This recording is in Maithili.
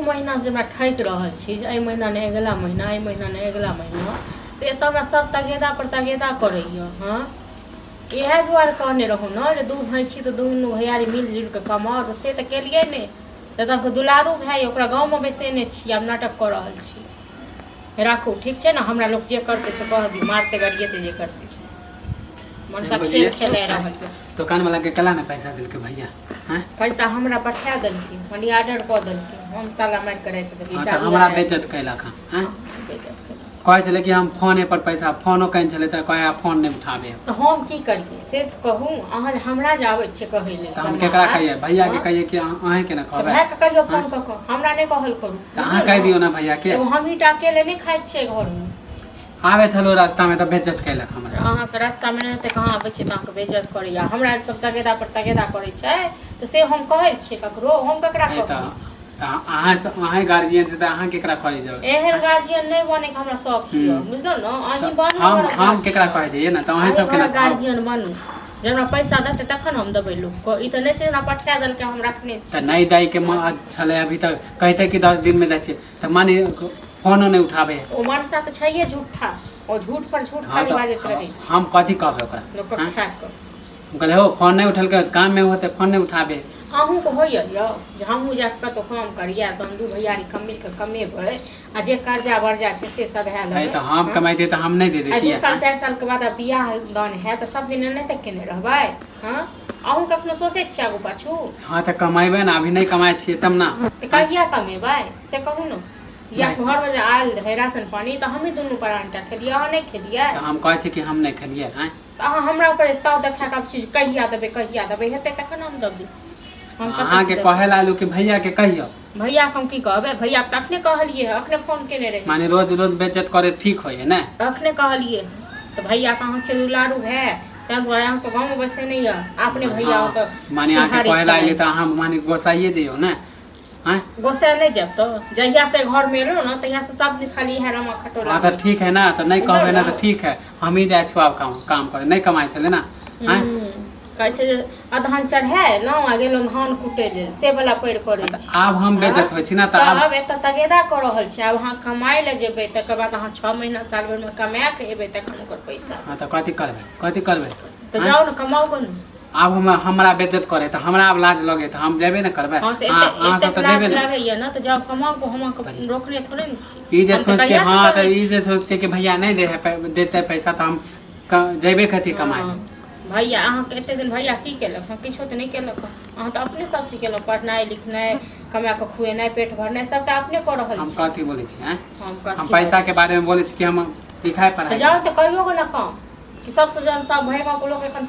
महीना से ठक रहा छी महीना नहीं अगला महीना महीना नहीं अगला महीना से एत सब तगेदा पर तगेदा करे। हाँ इहे दुआरे कहने रहूँ न जे दू भाई छी तो दुनू भैयारी मिलजुल के कमाओ तो से तो केलिए नहीं तो दुलारू भाई ओकरा गाँव में बैसेने छी आब नाटक कर रहा छी। राखू ठीक है ना हमरा लोग जे करते से कह दी मारते गरिएते जे करते से मन सब खेल खेले रहल दुकान वाला के कला ने पैसा दिल के भैया हैं पैसा हमरा पठा देलखिन मनी ऑर्डर कर देलखिन हम ताला मार के रख देबी चालू हमरा बेइज्जत कैलक हैं कहे चले कि हम फोने पर पैसा फोनो कहीं चले तो कहे फोन नहीं उठाबे तो हम की करिए से तो कहूँ अहाँ हमरा जावे छे कहे ले हम केकरा कहिए भैया के कहिए कि अहे के ना कहबे भाई के कहियो फोन क के हमरा नहीं कहल करू अहाँ कह दियो ना भैया के हम ही टाके ले नहीं खाइ छे घर में आवे चलो रास्ता में तो बेइज्जत कैलक हमरा अहाँ के रास्ता में नहीं कहाँ आवे छे त बेइज्जत करैया हमरा सब तगेदा पर तगेदा करे छे तो से हम कहै छे ककरो हम ककरा कहब अहाँ गार्जियन से अहाँ केकरा कहै जाओ एहन गार्जियन नहीं बने के हमरा शौक छियो बुझलो न अहीं बनू हम केकरा कहै जाइए ना तो अहीं सब केना गार्जियन बनू जेना पैसा देते तखन हम देबै लोग को ई त नहीं छै ना पठा देल के हम रखने छी त नहीं दाई के छले अभी तक कहते कि 10 दिन में दै छै त माने फोनो नहीं उठाबे ओ मनसा त छैये झूठा ओ झूठ पर झूठ खाली बाजत रहै छै हम कथि कहबे ओकरा लोग को ठा के कहले हो फोन नहीं उठल के काम में होते फोन नहीं उठाबे अहूँ को होइए यौ जे हमहूँ जाके कतहु काम करिए तो हम दू भैयारी मिल के कमेबै आ जे कर्जा वर्जा छै से सधा लेबै तो हम कमाइते तो हम नहीं दे देती 2 साल 4 साल के बाद बियाह दान है तो सब दिन नहीं तक केने रहबै। हाँ अहूँ कखनो सोचे छियै आगू पाछू हाँ तो कमेबै ना अभी नहीं कमाए छियै तब ना तो कहिया कमेबै से कहू न या घर में आयल रहे राशन पानी तो हम ही दुनू परानटा खेलिए अहाँ नहीं खेलिए तो हम कहै छी कि हम नहीं खेलिए हैं तो अहाँ हमरा ऊपर ताव देखा के चीज कहिया देबै हेतै तखन हम देबै हम अहाँ के कहे लालू कि भैया के कहियो भैया हम की कहबे भैया त अखने कहलिए अखने फोन केने रहे माने रोज रोज बेइज्जत करे ठीक होय है ना अखने कहलिए तो भैया कहाँ से दुलारू है तै द्वारा हम तो गांव में बसे नहीं है आपने भैया तो माने आके कहे लागे तो हम माने गोसाइए दियो ना हैं गोसा नहीं जब तो जहिया से घर में रहो ना तहिया से सब दिन खाली है रमा खटोला हां तो ठीक है ना तो नहीं कहबे ना तो ठीक है हम ही जाय छुआ काम करे नहीं कमाई छले ना हैं कहै छै अधान चढ़े ना आ गेलो धान कुटे ले से वाला पैर करे आब हम बेइज्जत होय छी ना त अब एत तगेदा कर रहल छै अब हां कमाई ले जेबै तकर बाद हां 6 महीना साल भर में कमा के एबै तखन ओकर पैसा हां त कथि करबै तो जाओ ना कमाओ कोन अब हमरा बेइज्जत करे त हमरा अब लाज लगे त हम जेबे ना करबै हां सब त देबे ना लगे ना तो जाओ कमाओ को हम रोकने थोड़े न छी ई जे सोच के हां त ई जे सोच के कि भैया नहीं देते पैसा त हम जेबे कथि कमाई भैया अहाँ के एते दिन भैया की केलक हम किछो तो नहीं केलक अहाँ तो अपने सब चीज केलक पढ़नाई लिखनाई कमा के खुएनाई पेट भरनाई सबटा अपने कर रहल छी हम कथि बोले छी हैं हम पैसा के बारे में बोले छी कि हम लिखाई पढ़ाई जाओ तो करियो ना काम कि सबसे ज्यादा सब भैया को लोग एखन